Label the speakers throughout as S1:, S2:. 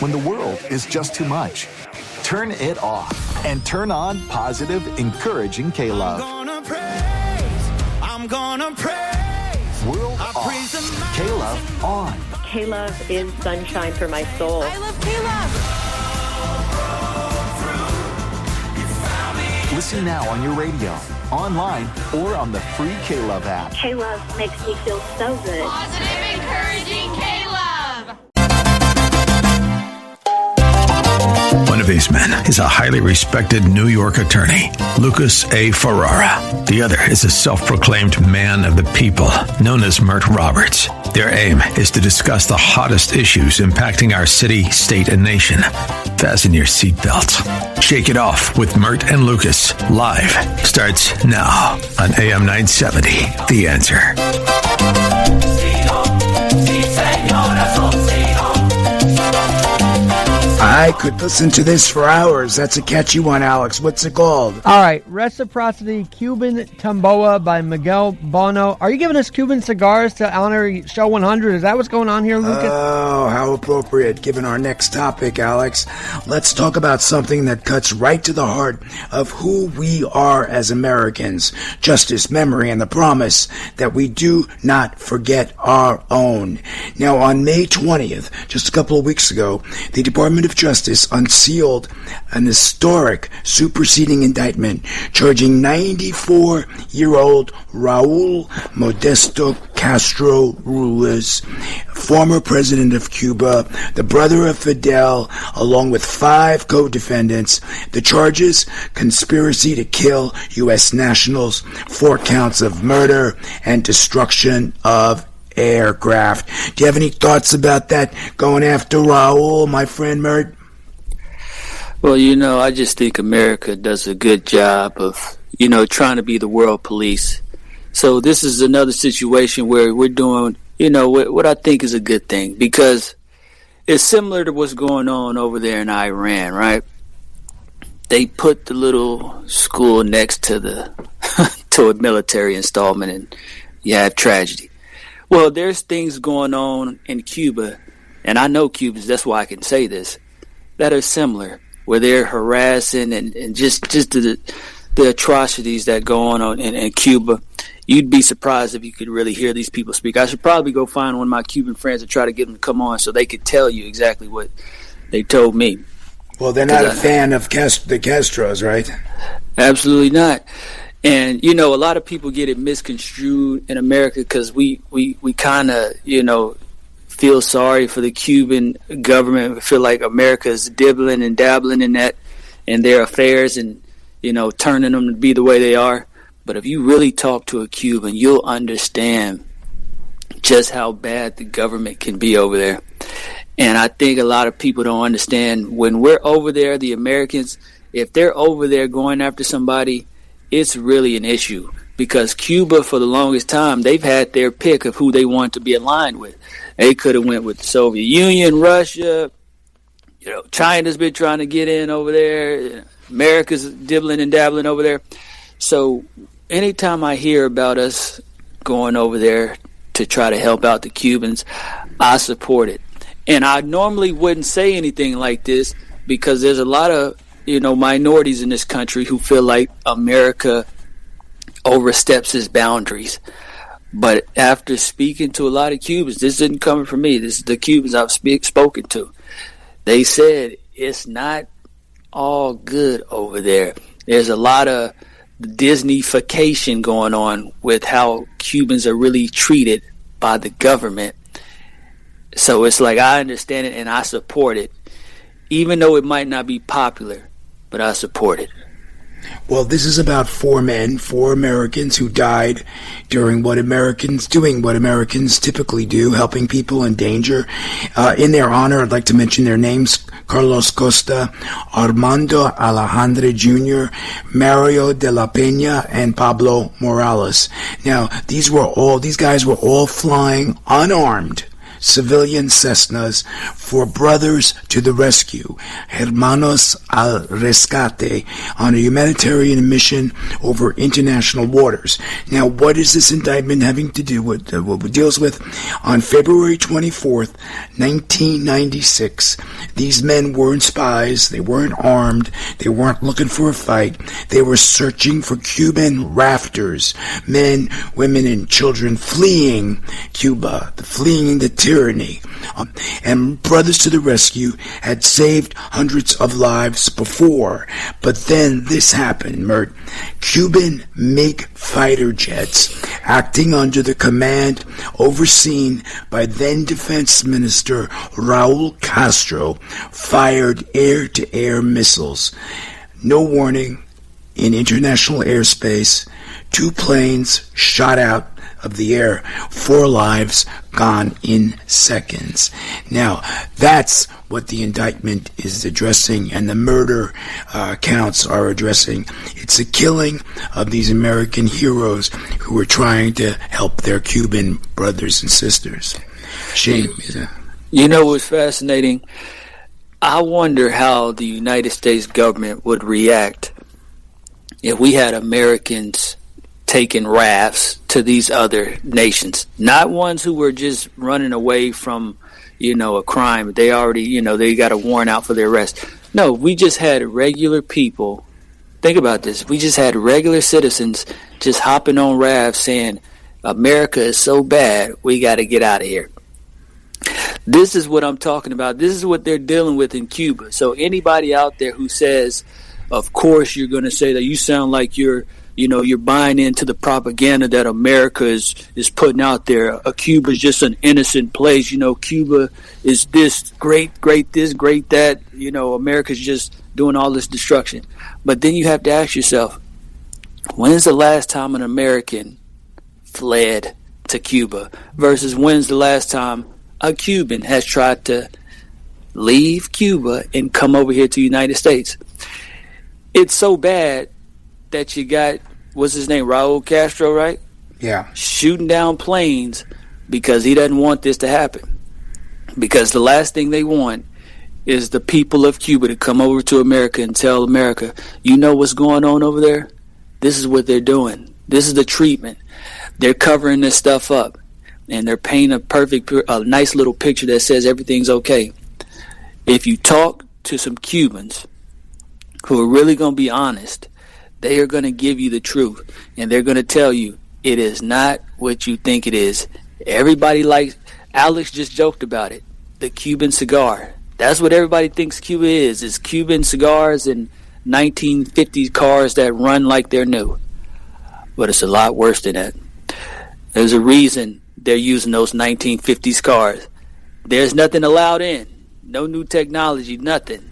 S1: When the world is just too much, turn it off and turn on positive, encouraging K-Love.
S2: I'm gonna praise.
S1: World off. K-Love on.
S3: K-Love is sunshine for my soul.
S4: I love K-Love.
S1: Listen now on your radio, online, or on the free K-Love app.
S3: K-Love makes me feel so good.
S4: Positive, encouraging K-Love.
S5: One of these men is a highly respected New York attorney, Lucas A. Ferrara. The other is a self-proclaimed man of the people, known as Mert Roberts. Their aim is to discuss the hottest issues impacting our city, state, and nation. Fasten your seatbelts. Shake it off with Mert and Lucas. Live starts now on AM 970. The Answer.
S6: I could listen to this for hours. That's a catchy one, Alex. What's it called?
S7: All right, Reciprocity Cuban Tamboa by Miguel Bono. Are you giving us Cuban cigars to honor Show 100? Is that what's going on here, Lucas?
S6: Oh, how appropriate, given our next topic, Alex. Let's talk about something that cuts right to the heart of who we are as Americans. Justice, memory, and the promise that we do not forget our own. Now, on May 20th, just a couple of weeks ago, the Department of Justice unsealed an historic superseding indictment charging 94-year-old Raúl Modesto Castro Ruiz, former president of Cuba, the brother of Fidel, along with 5 co-defendants. The charges: conspiracy to kill U.S. nationals, 4 counts of murder, and destruction of aircraft. Do you have any thoughts about that, going after Raúl, my friend Mert?
S8: Well, I just think America does a good job of, trying to be the world police. So this is another situation where we're doing, what I think is a good thing, because it's similar to what's going on over there in Iran, right? They put the little school next to to a military installment, and you have tragedy. Well, there's things going on in Cuba, and I know Cubans, that's why I can say this, that are similar, where they're harassing and just the atrocities that go on in Cuba. You'd be surprised if you could really hear these people speak. I should probably go find one of my Cuban friends and try to get them to come on so they could tell you exactly what they told me.
S6: Well, they're not a fan of the Castros, right?
S8: Absolutely not. And, a lot of people get it misconstrued in America because we kind of, feel sorry for the Cuban government. We feel like America is dibbling and dabbling in their affairs and, turning them to be the way they are. But if you really talk to a Cuban, you'll understand just how bad the government can be over there. And I think a lot of people don't understand when we're over there, the Americans, if they're over there going after somebody, it's really an issue, because Cuba, for the longest time, they've had their pick of who they want to be aligned with. They could have went with the Soviet Union, Russia, China's been trying to get in over there, America's dibbling and dabbling over there. So anytime I hear about us going over there to try to help out the Cubans, I support it. And I normally wouldn't say anything like this because there's a lot of minorities in this country who feel like America oversteps its boundaries. But after speaking to a lot of Cubans, this isn't coming from me, this is the Cubans I've spoken to, they said it's not all good over there. There's a lot of Disney-fication going on with how Cubans are really treated by the government. So it's like, I understand it and I support it, even though it might not be popular. But I support it.
S6: Well, this is about 4 Americans who died doing what Americans typically do, helping people in danger. In their honor, I'd like to mention their names: Carlos Costa, Armando Alejandre Jr., Mario de la Peña, and Pablo Morales. Now, these guys were all flying unarmed civilian Cessnas for Brothers to the Rescue, Hermanos al Rescate, on a humanitarian mission over international waters. Now, what is this indictment having to do with what it deals with? On February 24th, 1996, these men weren't spies, they weren't armed, they weren't looking for a fight, they were searching for Cuban rafters, men, women, and children fleeing Cuba, fleeing the tyranny. And Brothers to the Rescue had saved hundreds of lives before. But then this happened, Mert. Cuban MiG fighter jets, acting under the command overseen by then Defense Minister Raúl Castro, fired air-to-air missiles. No warning, in international airspace, 2 planes shot out of the air, 4 lives gone in seconds. Now, that's what the indictment is addressing, and the murder counts are addressing. It's a killing of these American heroes who were trying to help their Cuban brothers and sisters. Shame.
S8: You know what's fascinating? I wonder how the United States government would react if we had Americans taking rafts to these other nations, not ones who were just running away from, a crime. They already, they got a warrant out for their arrest. No, we just had regular people. Think about this. We just had regular citizens just hopping on rafts saying, America is so bad, we got to get out of here. This is what I'm talking about. This is what they're dealing with in Cuba. So anybody out there who says, of course you're going to say that, you sound like you're buying into the propaganda that America is putting out there. Cuba is just an innocent place. Cuba is this great this, great that. America's just doing all this destruction. But then you have to ask yourself, when's the last time an American fled to Cuba versus when's the last time a Cuban has tried to leave Cuba and come over here to the United States? It's so bad that you got, what's his name, Raúl Castro, right?
S6: Yeah.
S8: Shooting down planes because he doesn't want this to happen. Because the last thing they want is the people of Cuba to come over to America and tell America, you know what's going on over there? This is what they're doing. This is the treatment. They're covering this stuff up. And they're painting a nice little picture that says everything's okay. If you talk to some Cubans who are really going to be honest, they are going to give you the truth, and they're going to tell you it is not what you think it is. Everybody likes, Alex just joked about it, the Cuban cigar. That's what everybody thinks Cuba is Cuban cigars and 1950s cars that run like they're new. But it's a lot worse than that. There's a reason they're using those 1950s cars. There's nothing allowed in. No new technology, nothing.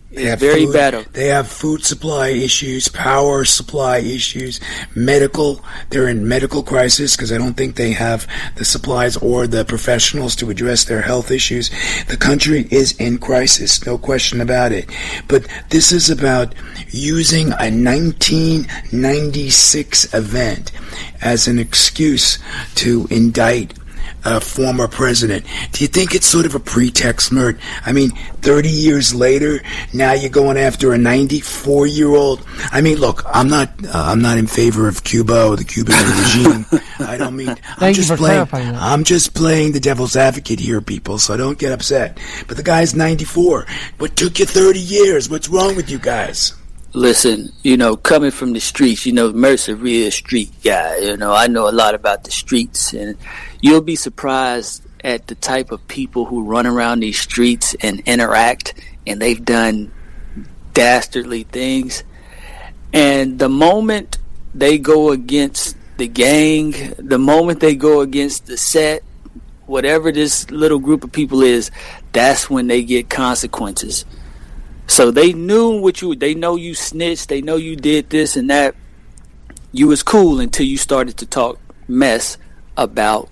S8: It's very bad.
S6: They have food supply issues, power supply issues, medical. They're in medical crisis because I don't think they have the supplies or the professionals to address their health issues. The country is in crisis, no question about it. But this is about using a 1996 event as an excuse to indict a former president. Do you think it's sort of a pretext, Mert? I mean, 30 years later, now you're going after a 94-year-old. I mean, look, I'm not in favor of Cuba or the Cuban regime. I don't mean. I'm just playing the devil's advocate here, people. So don't get upset. But the guy's 94. What took you 30 years? What's wrong with you guys?
S8: Listen, coming from the streets, Mert's a real street guy. I know a lot about the streets, and you'll be surprised at the type of people who run around these streets and interact, and they've done dastardly things. And the moment they go against the gang, the moment they go against the set, whatever this little group of people is, that's when they get consequences. So they knew they know you snitched, they know you did this and that. You was cool until you started to talk mess about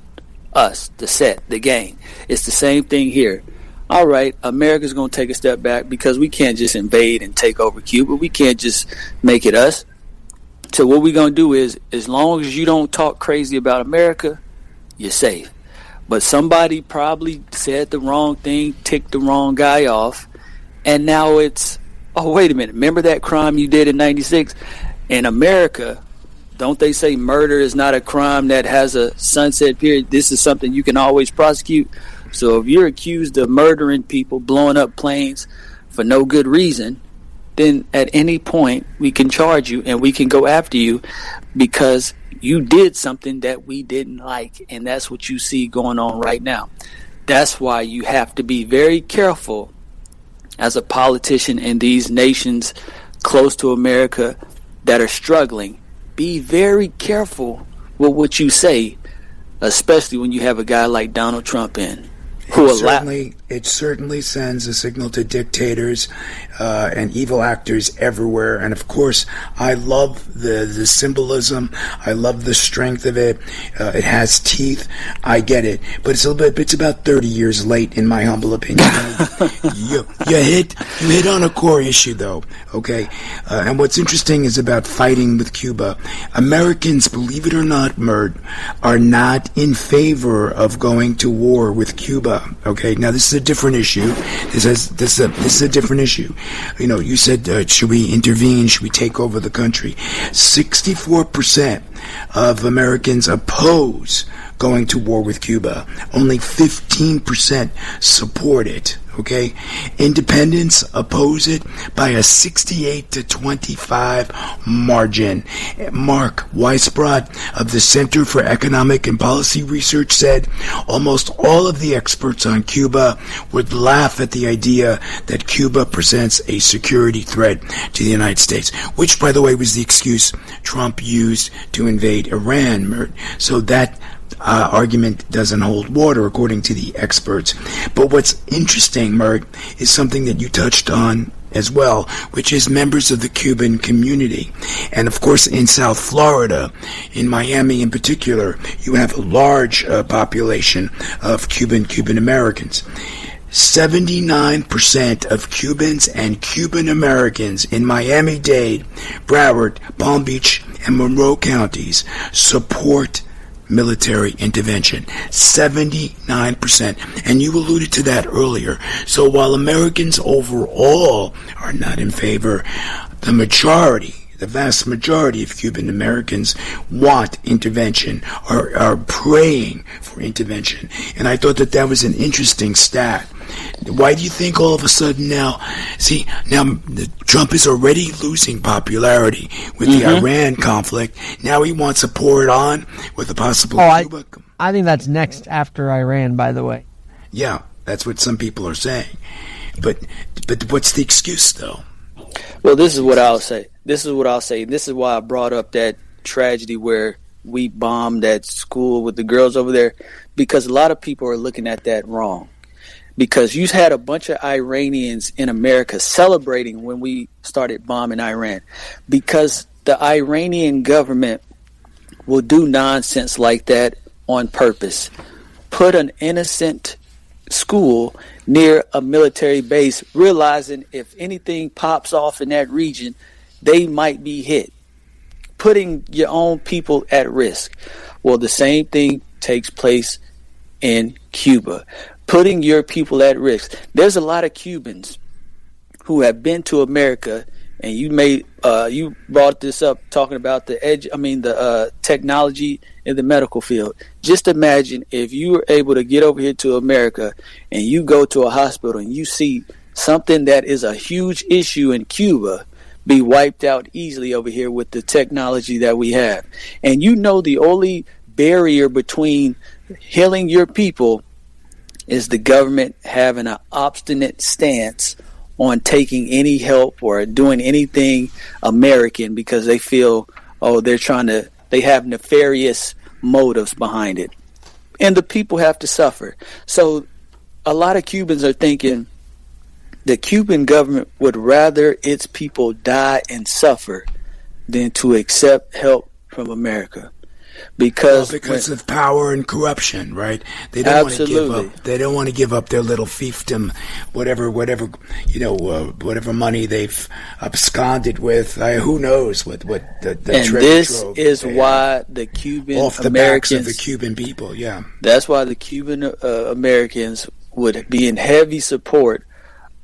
S8: us, the set, the gang. It's the same thing here. All right, America's going to take a step back because we can't just invade and take over Cuba. We can't just make it us. So what we're going to do is, as long as you don't talk crazy about America, you're safe. but somebody probably said the wrong thing, ticked the wrong guy off, and now it's, oh, wait a minute, remember that crime you did in 96? In America, don't they say murder is not a crime that has a sunset period? This is something you can always prosecute. So if you're accused of murdering people, blowing up planes for no good reason, then at any point we can charge you and we can go after you because you did something that we didn't like. And that's what you see going on right now. That's why you have to be very careful as a politician in these nations close to America that are struggling. Be very careful with what you say, especially when you have a guy like Donald Trump in.
S6: It certainly sends a signal to dictators and evil actors everywhere. And of course, I love the symbolism. I love the strength of it. It has teeth. I get it, but it's about 30 years late, in my humble opinion. you hit on a core issue, though. Okay, and what's interesting is about fighting with Cuba. Americans, believe it or not, Mert, are not in favor of going to war with Cuba. Okay, now this is a different issue. This is a different issue. You know, you said, should we intervene? Should we take over the country? 64% of Americans oppose going to war with Cuba. Only 15% support it. Okay, independents oppose it by a 68 to 25 margin. Mark Weisbrot of the Center for Economic and Policy Research said almost all of the experts on Cuba would laugh at the idea that Cuba presents a security threat to the United States, which, by the way, was the excuse Trump used to invade Iran. So that argument doesn't hold water, according to the experts. But what's interesting, Mert, is something that you touched on as well, which is members of the Cuban community. And of course, in South Florida, in Miami in particular, you have a large population of Cuban Americans. 79% of Cubans and Cuban Americans in Miami-Dade, Broward, Palm Beach, and Monroe counties support military intervention. 79%. And you alluded to that earlier. So while Americans overall are not in favor, the vast majority of Cuban Americans want intervention, are praying for intervention. And I thought that was an interesting stat. Why do you think all of a sudden now Trump is already losing popularity with the Iran conflict? Now he wants to pour it on with a possible Cuba.
S7: I think that's next after Iran, by the way.
S6: Yeah, that's what some people are saying. But what's the excuse, though?
S8: Well, this is what I'll say. This is why I brought up that tragedy where we bombed that school with the girls over there, because a lot of people are looking at that wrong. Because you had a bunch of Iranians in America celebrating when we started bombing Iran. Because the Iranian government will do nonsense like that on purpose. Put an innocent school near a military base, realizing if anything pops off in that region, they might be hit. Putting your own people at risk. Well, the same thing takes place in Cuba. Putting your people at risk. There's a lot of Cubans who have been to America, and you brought this up talking about the technology in the medical field. Just imagine if you were able to get over here to America and you go to a hospital and you see something that is a huge issue in Cuba be wiped out easily over here with the technology that we have. And you know the only barrier between healing your people is the government having an obstinate stance on taking any help or doing anything American because they feel, they have nefarious motives behind it. And the people have to suffer. So a lot of Cubans are thinking the Cuban government would rather its people die and suffer than to accept help from America. because
S6: of power and corruption, right? They don't want to give up. They don't want to give up their little fiefdom, whatever money they've absconded with. Who knows what the
S8: and
S6: treasure
S8: this
S6: trove
S8: is why the Cuban
S6: off the
S8: Americans,
S6: backs of the Cuban people. Yeah,
S8: that's why the Cuban Americans would be in heavy support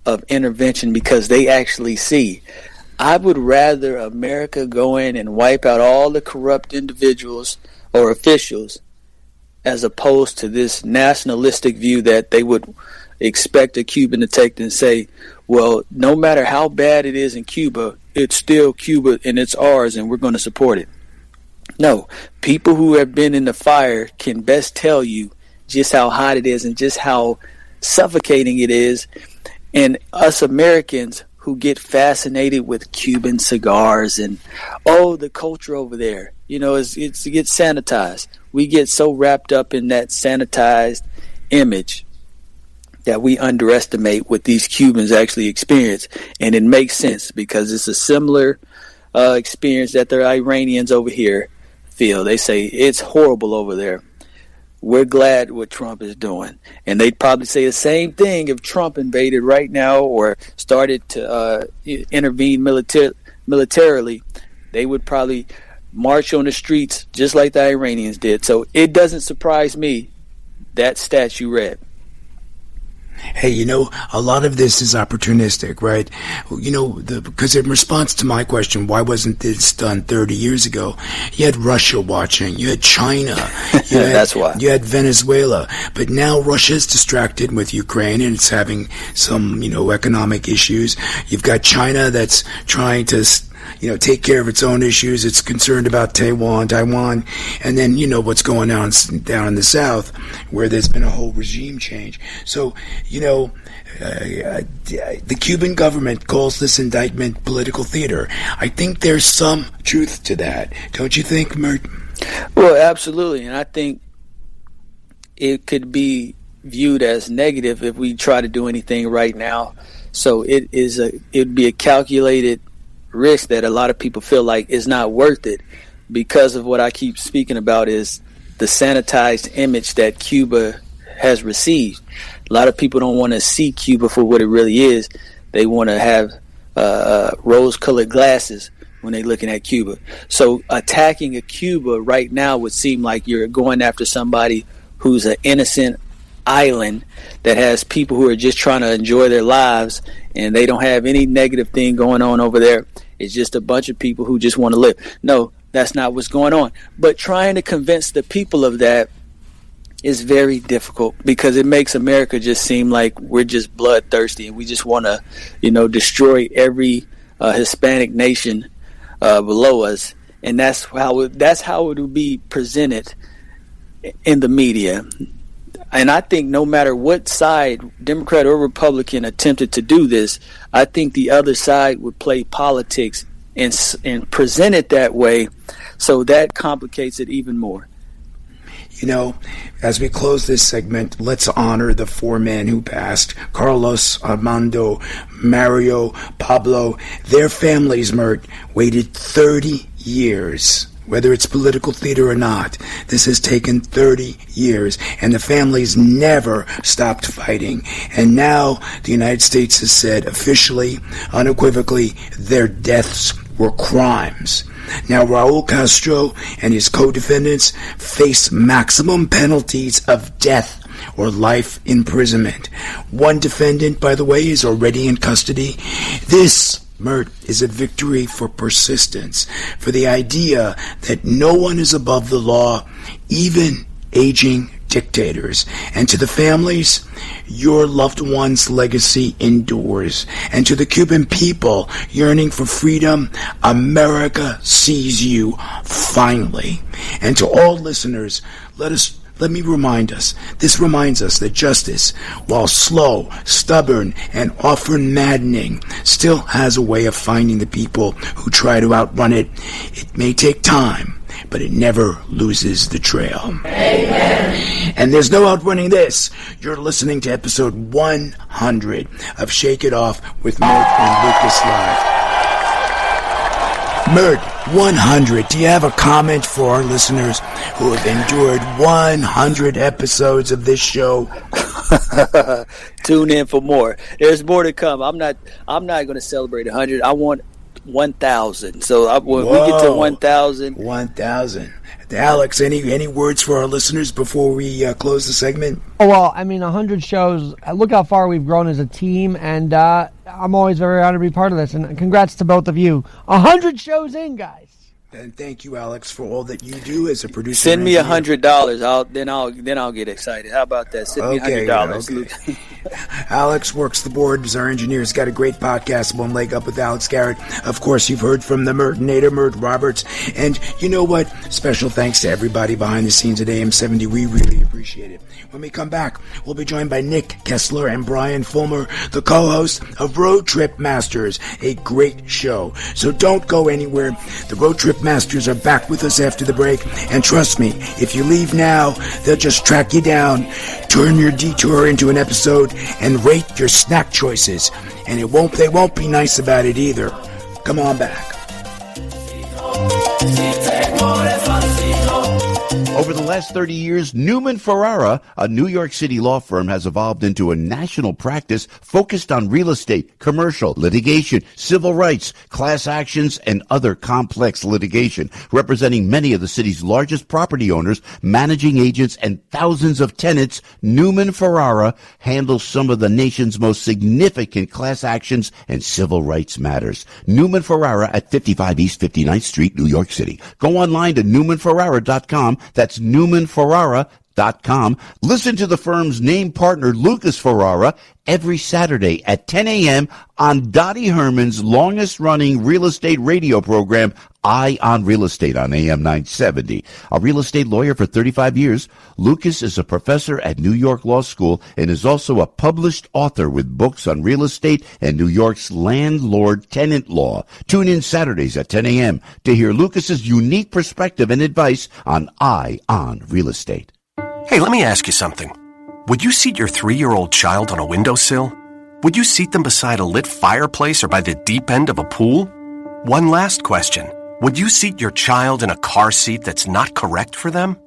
S8: of intervention, because they actually see. I would rather America go in and wipe out all the corrupt individuals or officials, as opposed to this nationalistic view that they would expect a Cuban to take and say, well, no matter how bad it is in Cuba, it's still Cuba and it's ours and we're going to support it. No, people who have been in the fire can best tell you just how hot it is and just how suffocating it is. And us Americans who get fascinated with Cuban cigars and, the culture over there, it gets sanitized. We get so wrapped up in that sanitized image that we underestimate what these Cubans actually experience. And it makes sense, because it's a similar experience that the Iranians over here feel. They say it's horrible over there. We're glad what Trump is doing. And they'd probably say the same thing if Trump invaded right now or started to intervene militarily. They would probably march on the streets just like the Iranians did. So it doesn't surprise me, that stat you read.
S6: Hey, a lot of this is opportunistic, right? Because in response to my question, why wasn't this done 30 years ago? You had Russia watching, you had China,
S8: that's why.
S6: You had Venezuela, but now Russia's distracted with Ukraine and it's having some, economic issues. You've got China that's trying to take care of its own issues. It's concerned about Taiwan, and then what's going on down in the South, where there's been a whole regime change. So, the Cuban government calls this indictment political theater. I think there's some truth to that. Don't you think, Mert?
S8: Well, absolutely. And I think it could be viewed as negative if we try to do anything right now. So it'd be a calculated risk that a lot of people feel like is not worth it, because of what I keep speaking about is the sanitized image that Cuba has received. A lot of people don't want to see Cuba for what it really is. They want to have rose-colored glasses when they're looking at Cuba. So attacking a Cuba right now would seem like you're going after somebody who's an innocent island that has people who are just trying to enjoy their lives, and they don't have any negative thing going on over there. It's just a bunch of people who just want to live. No, that's not what's going on. But trying to convince the people of that is very difficult, because it makes America just seem like we're just bloodthirsty and we just want to, destroy every Hispanic nation below us. And that's how it will be presented in the media. And I think no matter what side, Democrat or Republican, attempted to do this, I think the other side would play politics and present it that way, so that complicates it even more.
S6: As we close this segment, let's honor the four men who passed: Carlos, Armando, Mario, Pablo. Their families, Mert, waited 30 years. Whether it's political theater or not, this has taken 30 years, and the families never stopped fighting. And now the United States has said officially, unequivocally, their deaths were crimes. Now Raúl Castro and his co-defendants face maximum penalties of death or life imprisonment. One defendant, by the way, is already in custody. This, Mert, is a victory for persistence, for the idea that no one is above the law, even aging dictators. And to the families, your loved one's legacy endures. And to the Cuban people yearning for freedom, America sees you finally. And to all listeners, let me remind us, this reminds us that justice, while slow, stubborn, and often maddening, still has a way of finding the people who try to outrun it. It may take time, but it never loses the trail. Amen. And there's no outrunning this. You're listening to episode 100 of Shake It Off with Mert and Lucas Live. Mert, 100. Do you have a comment for our listeners who have endured 100 episodes of this show?
S8: Tune in for more. There's more to come. I'm not going to celebrate 100. I want 1,000. So when we get to 1,000.
S6: 1,000. Alex, any words for our listeners before we close the segment?
S7: Oh, well, I mean, 100 shows. Look how far we've grown as a team, and I'm always very honored to be part of this. And congrats to both of you. 100 shows in, guys.
S6: And thank you, Alex, for all that you do as a producer.
S8: Send me $100. Then I'll get excited. How about that? Send me $100.
S6: Okay. Alex works the board as our engineer. He's got a great podcast, One Leg Up with Alex Garrett. Of course, you've heard from the Mertinator, Mert Roberts. And you know what? Special thanks to everybody behind the scenes at AM70. We really appreciate it. When we come back, we'll be joined by Nick Kessler and Brian Fulmer, the co-host of Road Trip Masters, a great show. So don't go anywhere. The Road Trip Masters are back with us after the break. And trust me, if you leave now, they'll just track you down, turn your detour into an episode, and rate your snack choices. And they won't be nice about it either. Come on back.
S9: Over the last 30 years, Newman Ferrara, a New York City law firm, has evolved into a national practice focused on real estate, commercial, litigation, civil rights, class actions, and other complex litigation, representing many of the city's largest property owners, managing agents, and thousands of tenants. Newman Ferrara handles some of the nation's most significant class actions and civil rights matters. Newman Ferrara at 55 East 59th Street, New York City. Go online to newmanferrara.com. That's newmanferrara.com. Listen to the firm's name partner, Lucas Ferrara, every Saturday at 10 a.m. on Dottie Herman's longest-running real estate radio program, Eye on Real Estate on AM 970. A real estate lawyer for 35 years, Lucas is a professor at New York Law School and is also a published author with books on real estate and New York's landlord-tenant law. Tune in Saturdays at 10 a.m. to hear Lucas's unique perspective and advice on Eye on Real Estate.
S10: Hey, let me ask you something. Would you seat your 3-year-old child on a windowsill? Would you seat them beside a lit fireplace or by the deep end of a pool? One last question. Would you seat your child in a car seat that's not correct for them?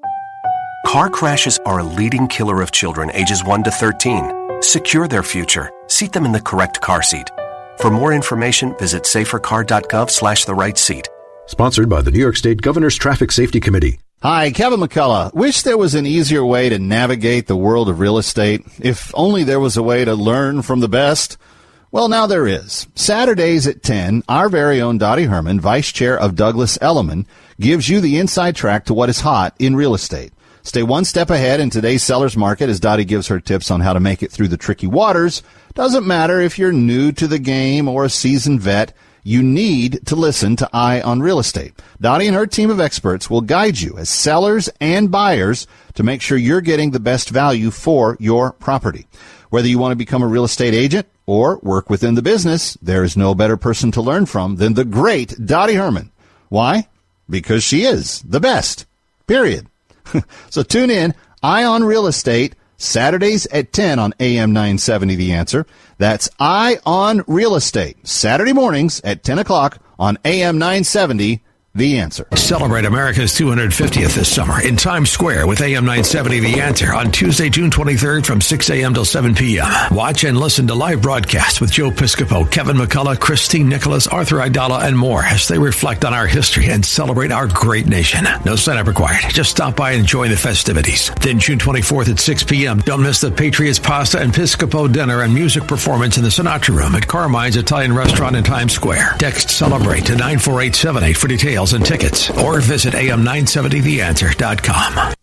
S10: Car crashes are a leading killer of children ages 1 to 13. Secure their future. Seat them in the correct car seat. For more information, visit safercar.gov/the-right-seat.
S11: Sponsored by the New York State Governor's Traffic Safety Committee.
S12: Hi, Kevin McCullough. Wish there was an easier way to navigate the world of real estate. If only there was a way to learn from the best. Well, now there is. Saturdays at 10, our very own Dottie Herman, Vice Chair of Douglas Elliman, gives you the inside track to what is hot in real estate. Stay one step ahead in today's seller's market as Dottie gives her tips on how to make it through the tricky waters. Doesn't matter if you're new to the game or a seasoned vet. You need to listen to Eye on Real Estate. Dottie and her team of experts will guide you as sellers and buyers to make sure you're getting the best value for your property. Whether you want to become a real estate agent or work within the business, there is no better person to learn from than the great Dottie Herman. Why? Because she is the best. Period. So tune in, Eye on Real Estate, Saturdays at 10 on AM 970 The Answer. That's Eye on Real Estate, Saturday mornings at 10 o'clock on AM 970 The Answer.
S5: Celebrate America's 250th this summer in Times Square with AM 970 The Answer on Tuesday, June 23rd from 6 a.m. till 7 p.m. Watch and listen to live broadcasts with Joe Piscopo, Kevin McCullough, Christine Nicholas, Arthur Aidala, and more as they reflect on our history and celebrate our great nation. No sign-up required. Just stop by and enjoy the festivities. Then June 24th at 6 p.m., don't miss the Patriots Pasta and Piscopo dinner and music performance in the Sinatra Room at Carmine's Italian Restaurant in Times Square. Text CELEBRATE to 94878 for details and tickets, or visit am970theanswer.com.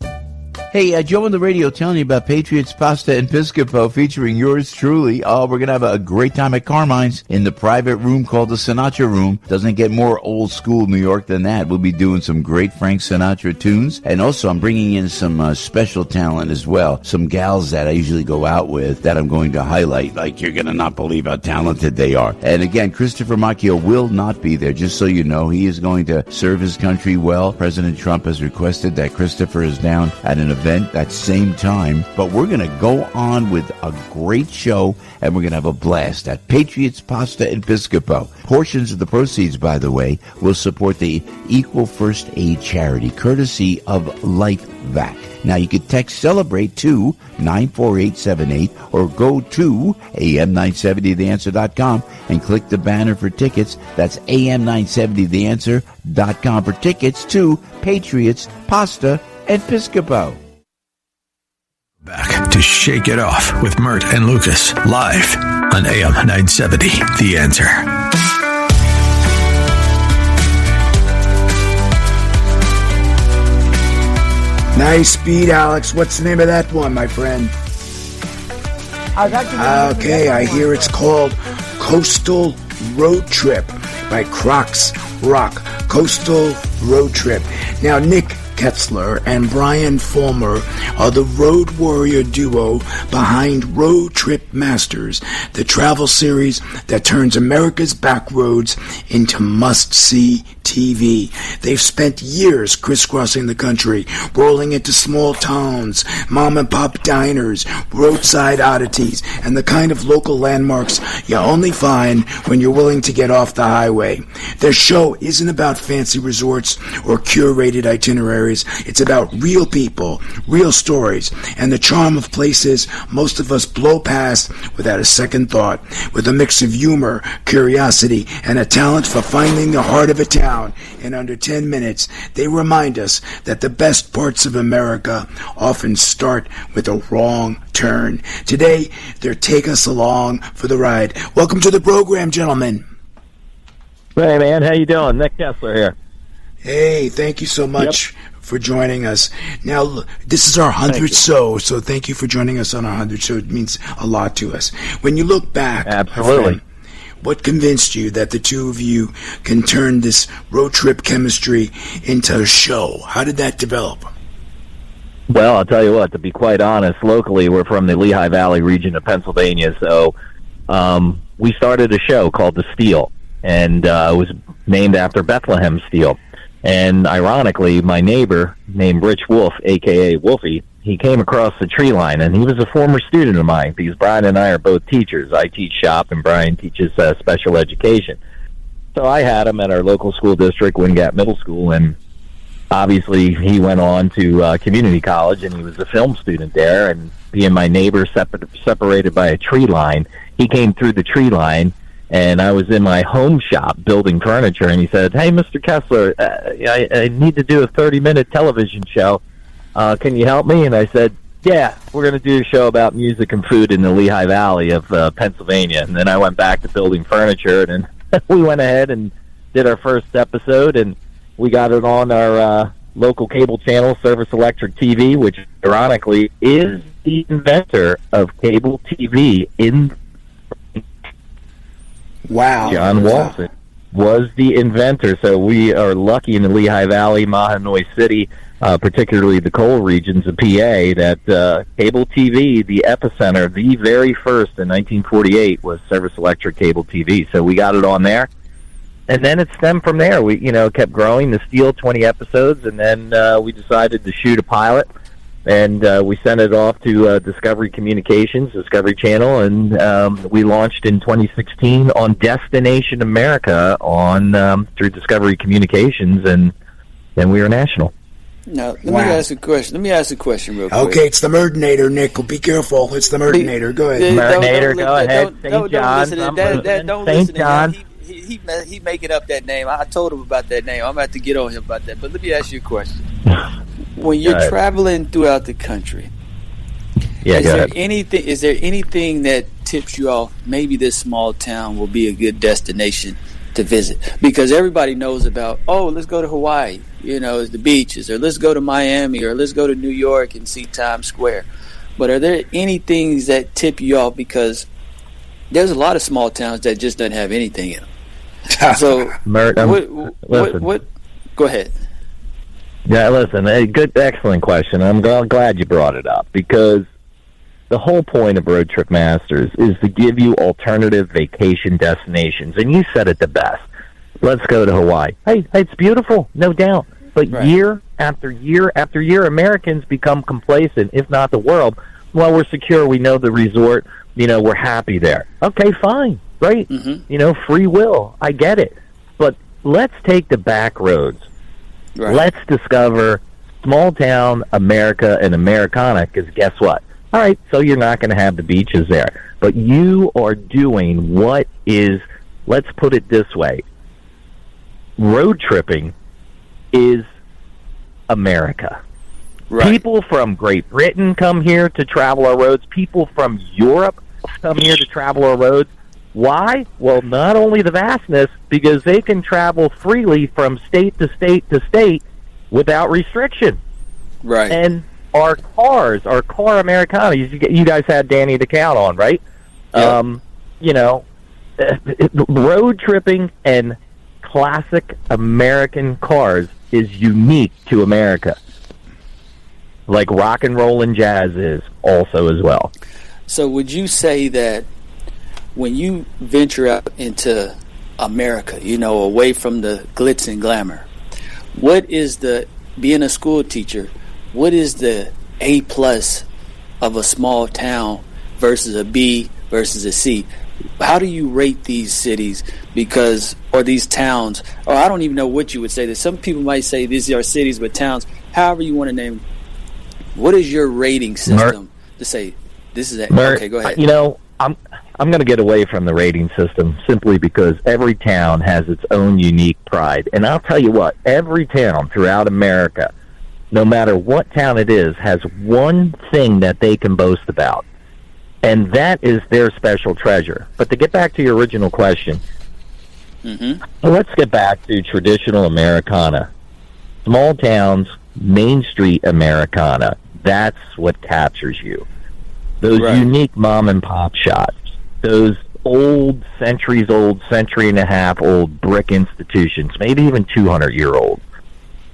S9: Hey, Joe on the radio telling you about Patriots Pasta and Piscopo featuring yours truly. Oh, we're going to have a great time at Carmine's in the private room called the Sinatra Room. Doesn't get more old school New York than that. We'll be doing some great Frank Sinatra tunes. And also I'm bringing in some special talent as well. Some gals that I usually go out with that I'm going to highlight. Like, you're going to not believe how talented they are. And again, Christopher Macchio will not be there, just so you know. He is going to serve his country well. President Trump has requested that Christopher is down at an event event that same time, but we're going to go on with a great show, and we're going to have a blast at Patriots Pasta and Piscopo. Portions of the proceeds, by the way, will support the Equal First Aid charity, courtesy of Life Vac. Now, you can text CELEBRATE to 94878 or go to am970theanswer.com and click the banner for tickets. That's am970theanswer.com for tickets to Patriots, Pasta, and Piscopo.
S5: Back to Shake It Off with Mert and Lucas, live on AM 970, The Answer.
S6: Nice beat, Alex. What's the name of that one, my friend? Okay, I hear it's called Coastal Road Trip by Crocs Rock. Coastal Road Trip. Now, Nick Kessler and Brian Fulmer are the road warrior duo behind Road Trip Masters, the travel series that turns America's back roads into must-see TV. They've spent years crisscrossing the country, rolling into small towns, mom-and-pop diners, roadside oddities, and the kind of local landmarks you only find when you're willing to get off the highway. Their show isn't about fancy resorts or curated itineraries. It's about real people, real stories, and the charm of places most of us blow past without a second thought. With a mix of humor, curiosity, and a talent for finding the heart of a town in under 10 minutes, they remind us that the best parts of America often start with a wrong turn. Today, they'll take us along for the ride. Welcome to the program, gentlemen.
S13: Hey, man. How you doing? Nick Kessler here.
S6: Hey, thank you so much for joining us. Now, this is our 100th show, so thank you for joining us on our 100th show. It means a lot to us. When you look back,
S13: absolutely,
S6: friend, what convinced you that the two of you can turn this road trip chemistry into a show? How did that develop?
S13: Well, I'll tell you what, to be quite honest, locally we're from the Lehigh Valley region of Pennsylvania, so we started a show called The Steel, and it was named after Bethlehem Steel. And ironically, my neighbor named Rich Wolf, a.k.a. Wolfie, he came across the tree line, and he was a former student of mine because Brian and I are both teachers. I teach shop, and Brian teaches special education. So I had him at our local school district, Wingate Middle School, and obviously he went on to community college, and he was a film student there. And being my neighbor separated by a tree line, he came through the tree line, and I was in my home shop building furniture, and he said, "Hey, Mr. Kessler, I need to do a 30-minute television show. Can you help me?" And I said, "Yeah, we're going to do a show about music and food in the Lehigh Valley of Pennsylvania." And then I went back to building furniture, and we went ahead and did our first episode, and we got it on our local cable channel, Service Electric TV, which ironically is the inventor of cable TV in
S6: Wow.
S13: John Walton was the inventor, so we are lucky in the Lehigh Valley, Mahanoy City, particularly the coal regions of PA, that cable TV, the epicenter, the very first in 1948 was Service Electric Cable TV. So we got it on there, and then it stemmed from there. We, kept growing. The Steel, 20 episodes, and then we decided to shoot a pilot. And we sent it off to Discovery Communications, Discovery Channel, and we launched in 2016 on Destination America through Discovery Communications, and then we were national.
S8: Now, let me ask a question real quick.
S6: Okay, it's the Murdinator, Nick. Well, be careful. It's the Murdinator. Go ahead.
S13: Murdinator, go ahead.
S8: Don't listen to that. Don't listen to him. He making up that name. I told him about that name. I'm about to get on him about that. But let me ask you a question. When you're traveling throughout the country, is there anything that tips you off? Maybe this small town will be a good destination to visit, because everybody knows about. Oh, let's go to Hawaii. It's the beaches, or let's go to Miami, or let's go to New York and see Times Square. But are there any things that tip you off? Because there's a lot of small towns that just don't have anything in them. So,
S13: Mert,
S8: what? Go ahead.
S13: Yeah, listen, excellent question. I'm glad you brought it up, because the whole point of Road Trip Masters is to give you alternative vacation destinations. And you said it the best. Let's go to Hawaii. Hey, it's beautiful, no doubt. But year after year after year, Americans become complacent, if not the world. Well, we're secure. We know the resort. We're happy there. Okay, fine. Right? Mm-hmm. Free will. I get it. But let's take the back roads. Right. Let's discover small town America and Americana, because guess what? All right, so you're not going to have the beaches there. But you are doing what is, let's put it this way, road tripping is America. Right. People from Great Britain come here to travel our roads. People from Europe come here to travel our roads. Why? Well, not only the vastness, because they can travel freely from state to state to state without restriction. Right. And our cars, our car Americana, you guys had Danny the Count on, right? Yeah. Road tripping and classic American cars is unique to America. Like rock and roll and jazz is also as well.
S8: So would you say that when you venture out into America, away from the glitz and glamour, what is being a school teacher, what is the A+ of a small town versus a B versus a C? How do you rate these cities or these towns, or I don't even know what you would say. That some people might say these are cities but towns, however you want to name them. What is your rating system to say this is a... Okay, go ahead.
S13: I'm going to get away from the rating system simply because every town has its own unique pride. And I'll tell you what, every town throughout America, no matter what town it is, has one thing that they can boast about. And that is their special treasure. But to get back to your original question, let's get back to traditional Americana. Small towns, Main Street Americana. That's what captures you. Those unique mom and pop shops. Those old, century and a half old brick institutions, maybe even 200-year-old.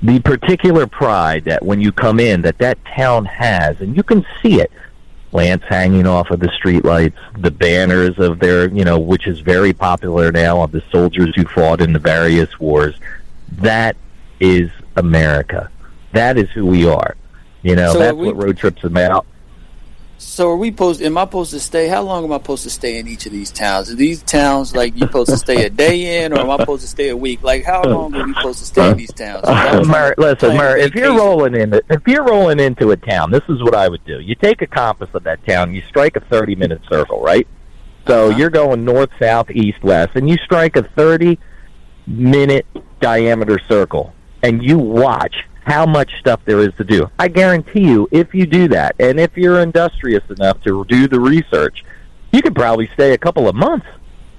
S13: The particular pride that when you come in, that town has, and you can see it. Lamps hanging off of the streetlights, the banners of their, which is very popular now, of the soldiers who fought in the various wars. That is America. That is who we are. So that's what road trips are about.
S8: So am I supposed to stay? How long am I supposed to stay in each of these towns? Are these towns like you're supposed to stay a day in, or am I supposed to stay a week? Like how long are we supposed to stay in these towns?
S13: Listen, Murray, if you're rolling into a town, this is what I would do. You take a compass of that town, you strike a 30-minute circle, right? So you're going north, south, east, west, and you strike a 30-minute diameter circle, and you watch how much stuff there is to do. I guarantee you, if you do that, and if you're industrious enough to do the research, you could probably stay a couple of months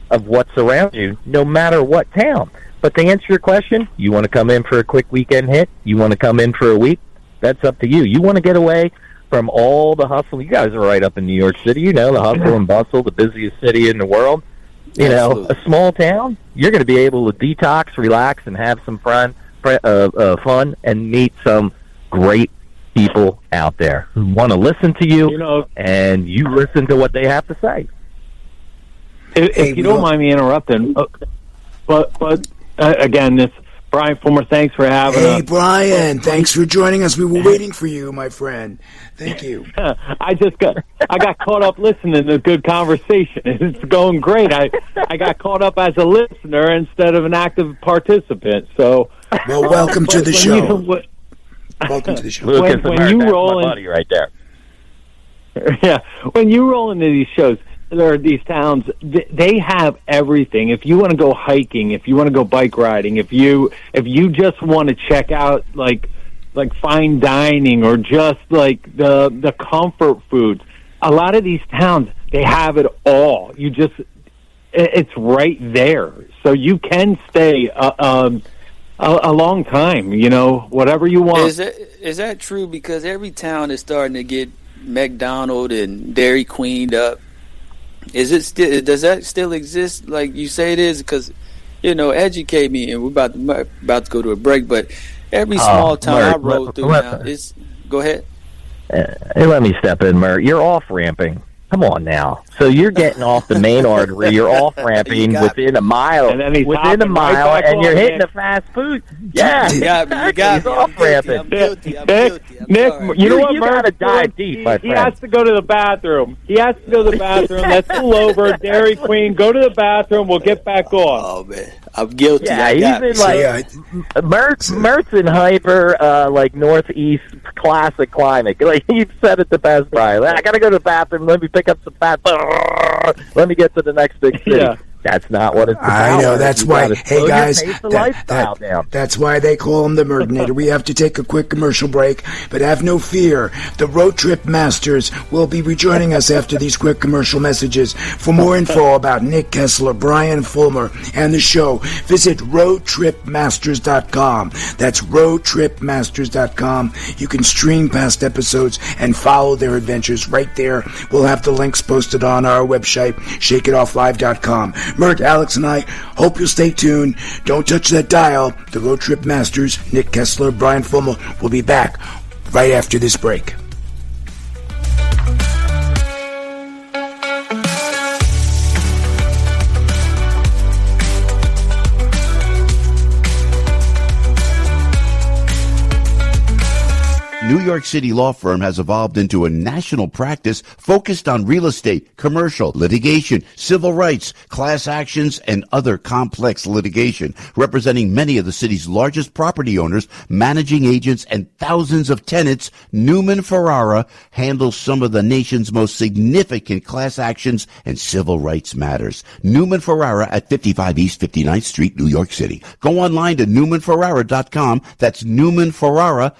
S13: of what's around you, no matter what town. But to answer your question, you want to come in for a quick weekend hit? You want to come in for a week? That's up to you. You want to get away from all the hustle. You guys are right up in New York City. The hustle and bustle, the busiest city in the world. A small town, you're going to be able to detox, relax, and have some fun and meet some great people out there who want to listen to you, and you listen to what they have to say.
S14: If you don't mind me interrupting, but again, this Brian Fulmer, thanks for having us.
S6: Hey, Brian, thanks for joining us. We were waiting for you, my friend. Thank you.
S14: I got caught up listening to a good conversation. It's going great. I got caught up as a listener instead of an active participant. So,
S6: well, welcome to the show. Welcome to the show.
S13: Lucas, when you roll in, my buddy right there.
S14: Yeah, when you roll into these shows, there are these towns. They have everything. If you want to go hiking, if you want to go bike riding, if you just want to check out like fine dining or just like the comfort foods, a lot of these towns, they have it all. It's right there, so you can stay a long time. Whatever you want.
S8: Is that true? Because every town is starting to get McDonald's and Dairy Queened up. Does that still exist like you say it is? Because educate me, and we're about to go to a break. But every small town I rode through now is. Go ahead.
S13: Hey, let me step in, Murray. You're off ramping. Come on now. So you're getting off the main artery. You're off ramping within a mile.
S14: And then he's
S13: within a
S14: hopping right
S13: mile,
S14: back
S13: and you're
S14: on
S13: hitting
S14: again.
S13: the fast food. Yeah,
S8: You got me. You got
S13: he's
S8: me.
S13: off ramping.
S8: I'm guilty.
S14: Nick, you know what,
S13: You gotta
S14: Merck?
S13: dive deep, my
S14: He
S13: friend.
S14: has to go to the bathroom. Let's pull over. Dairy Queen, go to the bathroom. We'll get back on.
S8: Oh man, I'm guilty.
S13: Yeah,
S8: I
S13: he's
S8: got me.
S13: in like Mert's in hyper like northeast classic climate. Like he said it the best, Brian. I gotta go to the bathroom. Let me pick up some fat. Let me get to the next big city.
S14: Yeah.
S13: That's not what it's about.
S6: I know. That's
S13: You
S6: why.
S13: gotta
S6: Hey
S13: slow your
S6: guys,
S13: pace of lifestyle down.
S6: that's why they call him the Murdinator. We have to take a quick commercial break, but have no fear. The Road Trip Masters will be rejoining us after these quick commercial messages. For more info about Nick Kessler, Brian Fulmer, and the show, visit roadtripmasters.com. That's roadtripmasters.com. You can stream past episodes and follow their adventures right there. We'll have the links posted on our website, shakeitofflive.com. Mert, Alex, and I hope you'll stay tuned. Don't touch that dial. The Road Trip Masters, Nick Kessler, Brian Fulmer, will be back right after this break.
S9: New York City law firm has evolved into a national practice focused on real estate, commercial, litigation, civil rights, class actions, and other complex litigation, representing many of the city's largest property owners, managing agents, and thousands of tenants. Newman Ferrara handles some of the nation's most significant class actions and civil rights matters. Newman Ferrara at 55 East 59th Street, New York City. Go online to newmanferrara.com. That's newmanferrara.com.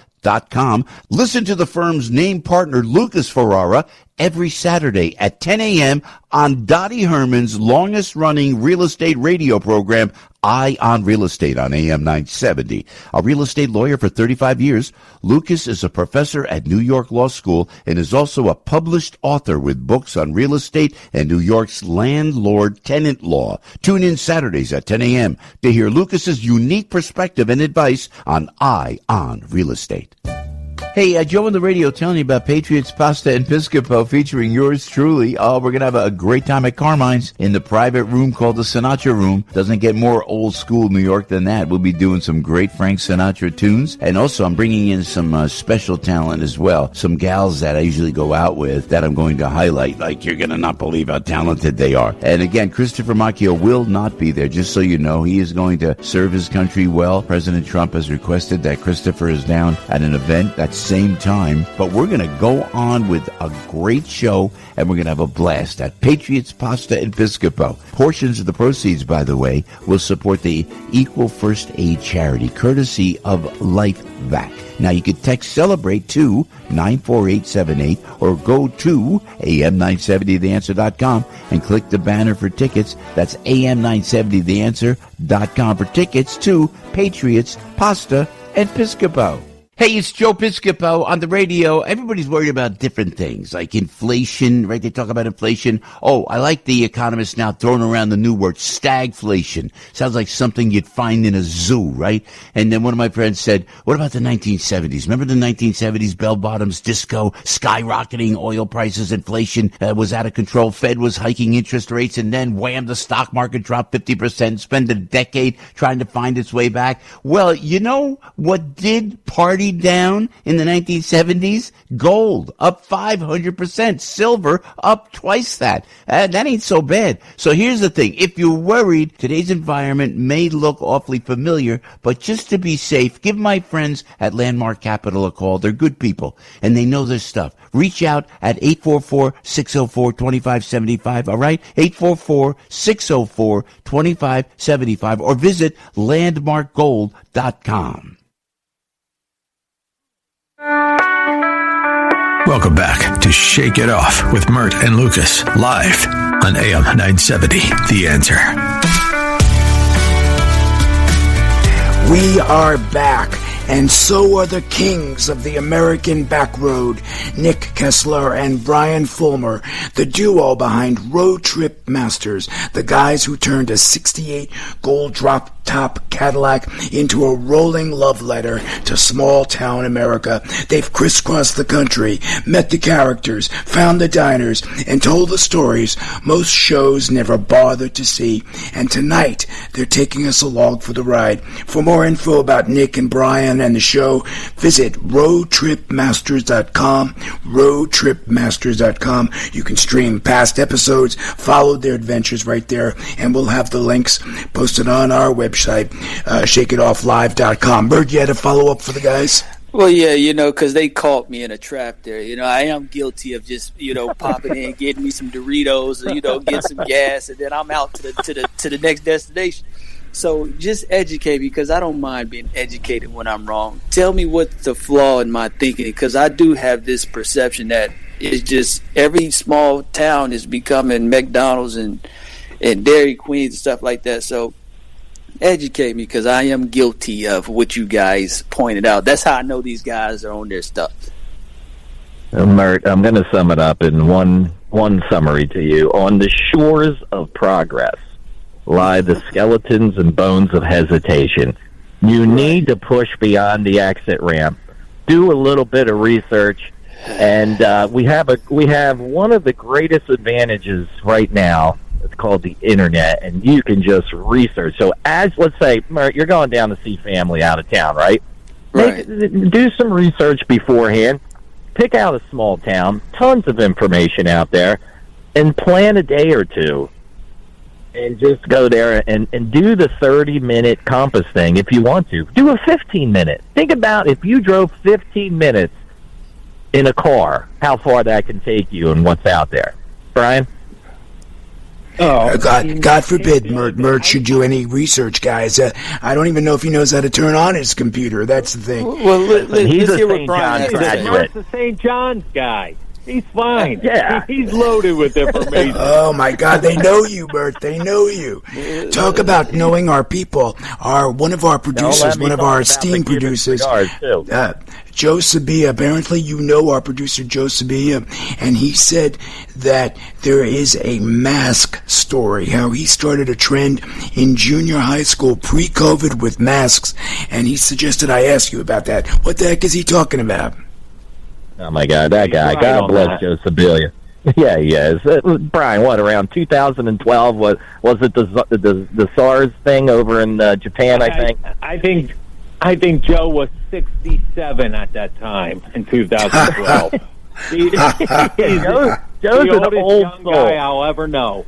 S9: Listen to the firm's name partner, Lucas Ferrara, every Saturday at 10 a.m. on Dottie Herman's longest-running real estate radio program, Eye on Real Estate on AM 970. A real estate lawyer for 35 years, Lucas is a professor at New York Law School and is also a published author with books on real estate and New York's landlord-tenant law. Tune in Saturdays at 10 a.m. to hear Lucas's unique perspective and advice on Eye on Real Estate. Hey, Joe on the radio telling you about Patriots Pasta and Piscopo featuring yours truly. We're going to have a great time at Carmine's in the private room called the Sinatra Room. Doesn't get more old school New York than that. We'll be doing some great Frank Sinatra tunes. And also I'm bringing in some special talent as well. Some gals that I usually go out with that I'm going to highlight. Like, you're going to not believe how talented they are. And again, Christopher Macchio will not be there, just so you know. He is going to serve his country well. President Trump has requested that Christopher is down at an event that's same time, but we're going to go on with a great show and we're going to have a blast at Patriots Pasta and Piscopo. Portions of the proceeds, by the way, will support the Equal First Aid charity courtesy of Life Vac. Now you can text CELEBRATE to 94878 or go to am970theanswer.com and click the banner for tickets. That's am970theanswer.com for tickets to Patriots Pasta and Piscopo. Hey, it's Joe Piscopo on the radio. Everybody's worried about different things, like inflation, right? They talk about inflation. Oh, I like the economists now throwing around the new word, stagflation. Sounds like something you'd find in a zoo, right? And then one of my friends said, what about the 1970s? Remember the 1970s, bell bottoms, disco, skyrocketing oil prices, inflation was out of control. Fed was hiking interest rates, and then wham, the stock market dropped 50%, spend a decade trying to find its way back. Well, you know what did party down in the 1970s? Gold up 500%, silver up twice that. That ain't so bad. So here's the thing. If you're worried, today's environment may look awfully familiar, but just to be safe, give my friends at Landmark Capital a call. They're good people and they know their stuff. Reach out at 844-604-2575, all right? 844-604-2575 or visit landmarkgold.com.
S5: Welcome back to Shake It Off with Mert and Lucas, live on AM 970, The Answer.
S6: We are back. And so are the kings of the American backroad, Nick Kessler and Brian Fulmer, the duo behind Road Trip Masters, the guys who turned a 68 gold drop-top Cadillac into a rolling love letter to small-town America. They've crisscrossed the country, met the characters, found the diners, and told the stories most shows never bothered to see. And tonight, they're taking us along for the ride. For more info about Nick and Brian and the show, visit roadtripmasters.com, roadtripmasters.com. You can stream past episodes, follow their adventures right there, and we'll have the links posted on our website, shakeitofflive.com. Bert, you had a follow-up for the guys?
S8: Well, yeah, because they caught me in a trap there. I am guilty of just, popping in, getting me some Doritos, or, get some gas, and then I'm out to the next destination. So just educate me, because I don't mind being educated when I'm wrong. Tell me what's the flaw in my thinking, because I do have this perception that it's just every small town is becoming McDonald's and Dairy Queens and stuff like that. So educate me, because I am guilty of what you guys pointed out. That's how I know these guys are on their stuff.
S13: Mert, I'm going to sum it up in one summary to you. On the shores of progress lie the skeletons and bones of hesitation. You need to push beyond the exit ramp. Do a little bit of research, and we have one of the greatest advantages right now. It's called the internet, and you can just research. So let's say, Mert, you're going down to see family out of town, right?
S8: Right.
S13: Do some research beforehand. Pick out a small town, tons of information out there, and plan a day or two. And just go there and do the 30-minute compass thing if you want to. Do a 15-minute. Think about if you drove 15 minutes in a car, how far that can take you and what's out there. Brian?
S6: God forbid Mert should do any research, guys. I don't even know if he knows how to turn on his computer. That's the thing.
S8: Well,
S13: he's
S8: let's
S13: a
S8: hear what
S13: St.
S8: Brian has
S13: John's
S8: to say.
S13: graduate.
S14: He's the St. John's guy. He's fine.
S13: Yeah.
S14: He's loaded with information.
S6: Oh, my God. They know you, Bert. They know you. Talk about knowing our people. One of our producers, one of our esteemed producers, Joe Sabia. Apparently, you know our producer, Joe Sabia, and he said that there is a mask story, how he started a trend in junior high school pre-COVID with masks, and he suggested I ask you about that. What the heck is he talking about?
S13: Oh, my God, that guy.
S14: Right
S13: God bless
S14: that.
S13: Joe Sibilia. Yeah, he is. Brian, around 2012? Was it the SARS thing over in Japan, I think?
S14: I think Joe was 67 at that time in 2012.
S13: Joe's an old
S14: young
S13: soul.
S14: guy I'll ever know.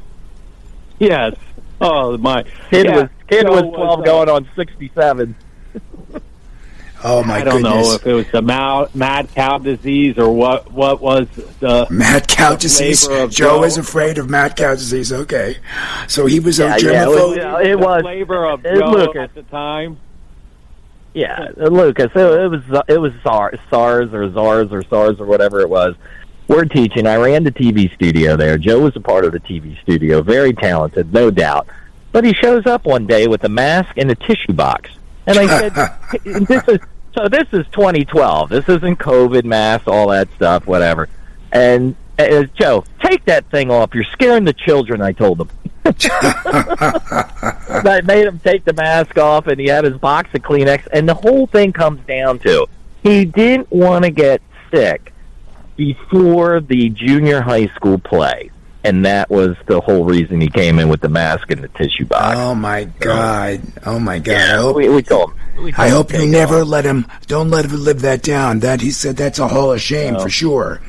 S14: Yes. Oh, my.
S13: Kid
S14: yeah,
S13: was 12 going on 67.
S6: Oh, my
S14: I don't
S6: goodness.
S14: know if it was the mad cow disease or what was the
S6: mad cow disease. Joe is afraid of mad cow disease. Okay, so he was a germaphobe.
S13: It was
S14: flavor of Joe
S13: Lucas
S14: at the time.
S13: Yeah, Lucas. It was SARS or whatever it was. We're teaching. I ran the TV studio there. Joe was a part of the TV studio. Very talented, no doubt. But he shows up one day with a mask and a tissue box. And I said, this is 2012. This isn't COVID, mask, all that stuff, whatever. And Joe, take that thing off. You're scaring the children, I told him. I made him take the mask off, and he had his box of Kleenex. And the whole thing comes down to he didn't want to get sick before the junior high school play. And that was the whole reason he came in with the mask and the tissue box.
S6: Oh, my God. Oh, my God.
S13: Yeah, we told him.
S6: I hope you never don't let him live that down. That he said that's a hall of shame for sure.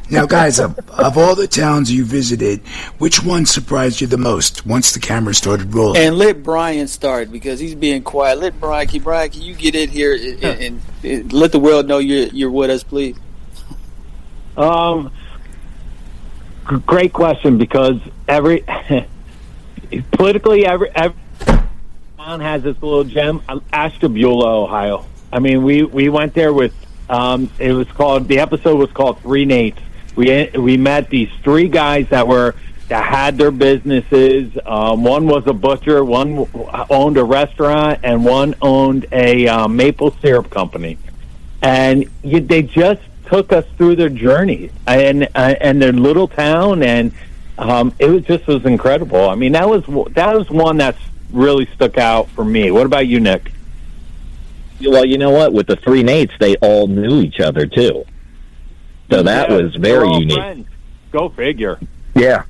S6: Now, guys, of all the towns you visited, which one surprised you the most once the camera started rolling?
S8: And let Brian start, because he's being quiet. Let Brian, can you get in here and let the world know you're with us, please?
S14: Great question, because politically every town has this little gem. Ashtabula, Ohio. I mean, we went there with the episode was called Three Nates. We met these three guys that were that had their businesses. One was a butcher, one owned a restaurant, and one owned a maple syrup company. And they just took us through their journey and their little town, and it was incredible. I mean, that was one that's really stuck out for me. What about you, Nick?
S13: Well, you know what? With the three Nates, they all knew each other too, so that was very unique.
S14: Friends. Go figure.
S13: Yeah,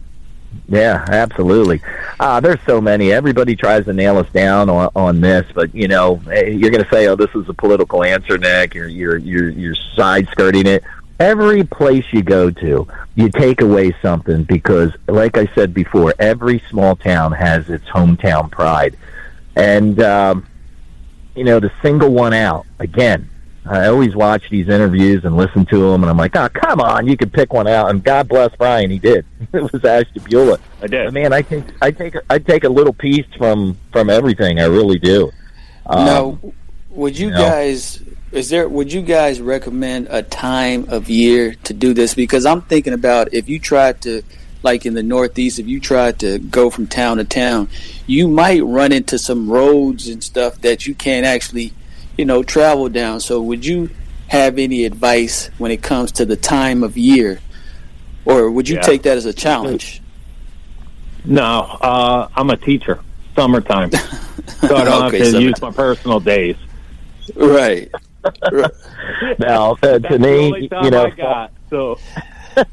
S13: absolutely. There's so many. Everybody tries to nail us down on this, but you're going to say, "Oh, this is a political answer, Nick." You're side skirting it. Every place you go to, you take away something because, like I said before, every small town has its hometown pride, and to single one out again. I always watch these interviews and listen to them, and I'm like, oh, come on, you can pick one out. And God bless Brian, he did. It was Ashtabula.
S14: I did.
S13: But man, I take a little piece from everything. I really do.
S8: Now, would you guys recommend a time of year to do this? Because I'm thinking about if you tried to, like in the Northeast, if you tried to go from town to town, you might run into some roads and stuff that you can't actually travel down. So would you have any advice when it comes to the time of year, or would you take that as a challenge?
S14: No, I'm a teacher. Summertime, so I don't have to use my personal days.
S8: Right.
S13: Now, to me,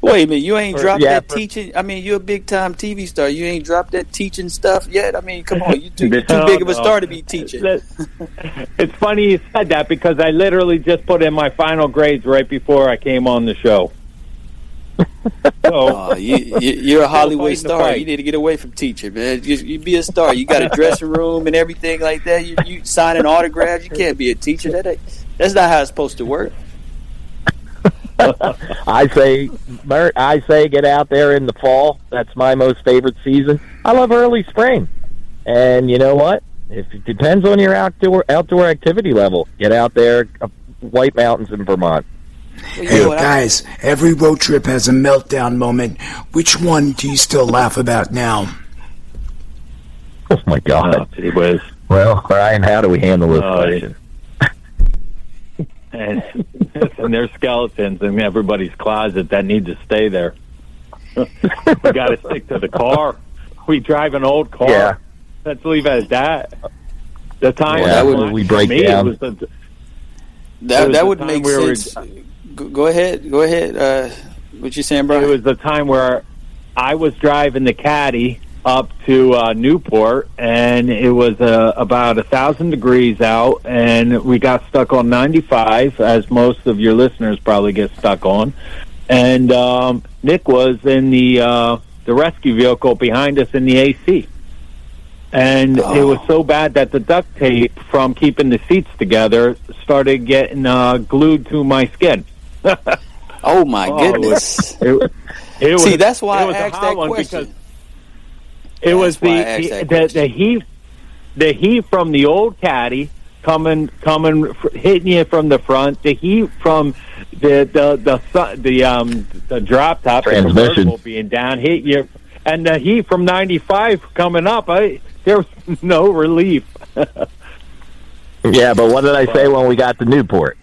S8: Wait a minute, you ain't dropped that teaching? I mean, you're a big-time TV star. You ain't dropped that teaching stuff yet? I mean, come on, you're too big of a star to be teaching.
S14: It's funny you said that because I literally just put in my final grades right before I came on the show. So,
S8: you're a Hollywood star. You need to get away from teaching, man. You be a star. You got a dressing room and everything like that. You signing autographs. You can't be a teacher. That's not how it's supposed to work.
S13: I say get out there in the fall. That's my most favorite season. I love early spring. And you know what? It depends on your outdoor activity level. Get out there, White Mountains in Vermont.
S6: Hey, guys, every road trip has a meltdown moment. Which one do you still laugh about now?
S13: Oh, my God. Well, Brian, how do we handle this question?
S14: And there's skeletons in everybody's closet that need to stay there. We got to stick to the car. We drive an old car.
S13: Yeah.
S14: Let's leave it at that. The time
S13: we break down.
S8: That would make sense. Go ahead. What you saying, Brian?
S14: It was the time where I was driving the caddy up to Newport, and it was about 1,000 degrees out, and we got stuck on 95, as most of your listeners probably get stuck on. And Nick was in the rescue vehicle behind us in the AC. And it was so bad that the duct tape from keeping the seats together started getting glued to my skin.
S8: Oh, my goodness. See, that's why I asked that question.
S14: It was the heat from the old caddy coming hitting you from the front. The heat from the drop top
S13: transmission
S14: being down hit you, and the heat from 95 coming up. There was no relief.
S13: Yeah, but what did I say when we got to Newport?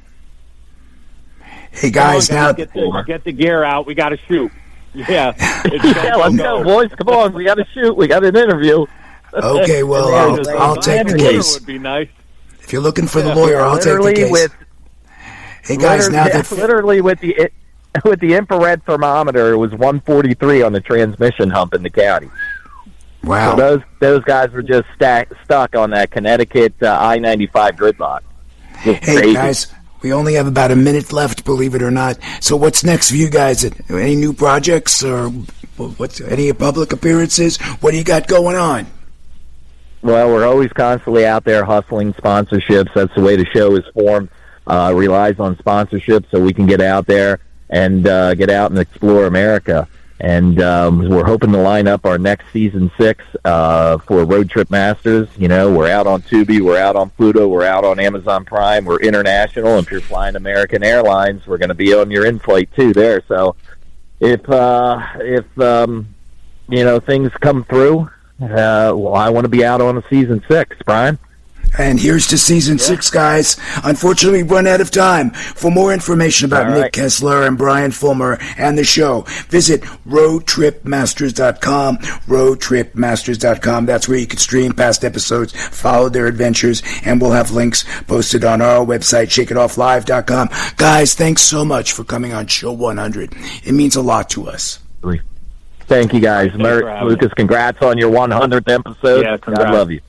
S6: Hey guys, now
S14: get the gear out. We got to shoot. Yeah,
S13: let's go, boys. Come on, we got to shoot. We got an interview.
S6: Okay, well, I'll take the case.
S14: Would be nice.
S6: If you're looking for the lawyer, I'll take the case. Hey guys, now that
S13: literally with the infrared thermometer, it was 143 on the transmission hump in the caddy.
S6: Wow.
S13: So those guys were just stuck on that Connecticut I-95 gridlock.
S6: Hey guys, we only have about a minute left, believe it or not. So what's next for you guys? Any new projects or any public appearances? What do you got going on?
S13: Well, we're always constantly out there hustling sponsorships. That's the way the show is formed. Relies on sponsorships so we can get out there and get out and explore America. And we're hoping to line up our next season 6 for Road Trip Masters. You know, we're out on Tubi, we're out on Pluto, we're out on Amazon Prime, we're international. If you're flying American Airlines, we're going to be on your in-flight too there. So if things come through, well, I want to be out on a season 6, Brian.
S6: And here's to season 6, guys. Unfortunately, we've run out of time. For more information about Nick Kessler and Brian Fulmer and the show, visit roadtripmasters.com, roadtripmasters.com. That's where you can stream past episodes, follow their adventures, and we'll have links posted on our website, shakeitofflive.com. Guys, thanks so much for coming on Show 100. It means a lot to us.
S13: Thank you, guys. Lucas, congrats on your 100th episode.
S14: Yeah,
S13: I love you.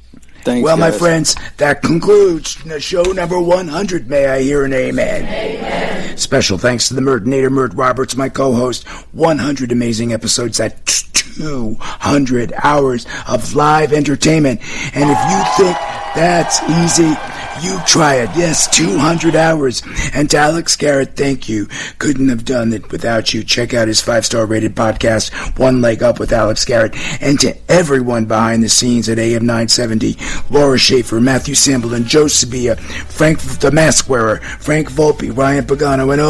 S8: Thanks,
S6: well,
S8: guys.
S6: my friends, that concludes show number 100. May I hear an amen? Amen. Special thanks to the Mertinator, Mert Roberts, my co-host. 100 amazing episodes. That's 200 hours of live entertainment. And if you think that's easy, you try it. Yes, 200 hours. And to Alex Garrett, thank you. Couldn't have done it without you. Check out his 5-star rated podcast, One Leg Up with Alex Garrett. And to everyone behind the scenes at AM 970, Laura Schaefer, Matthew Samblin, Joe Sabia, Frank the Mask Wearer, Frank Volpe, Ryan Pagano, and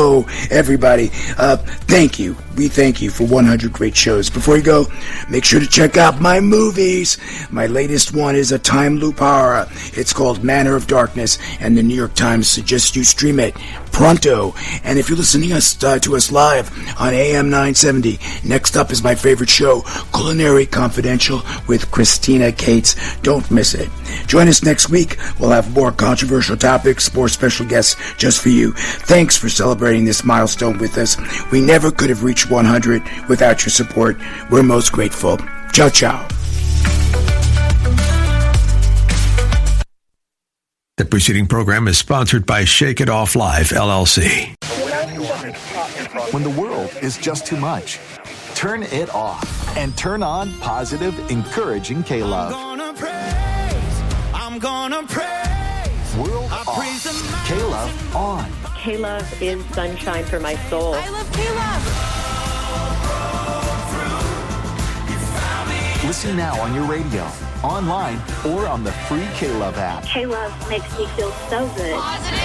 S6: everybody, thank you. We thank you for 100 great shows. Before you go, make sure to check out my movies. My latest one is a time loop horror. It's called Manor of Darkness, and the New York Times suggests you stream it pronto. And if you're listening to us live on AM 970, next up is my favorite show, Culinary Confidential with Christina Cates. Don't miss it. Join us next week. We'll have more controversial topics, more special guests just for you. Thanks for celebrating this milestone with us. We never could have reached 100 without your support. We're most grateful. Ciao, ciao.
S5: The preceding program is sponsored by Shake It Off Live, LLC.
S1: When the world is just too much, turn it off and turn on positive, encouraging K-Love.
S2: I'm gonna praise.
S1: World off. K-Love on.
S3: K-Love is sunshine for my soul.
S4: I love K-Love.
S1: Listen now on your radio, online, or on the free K-Love app.
S3: K-Love makes me feel so good.
S4: Positive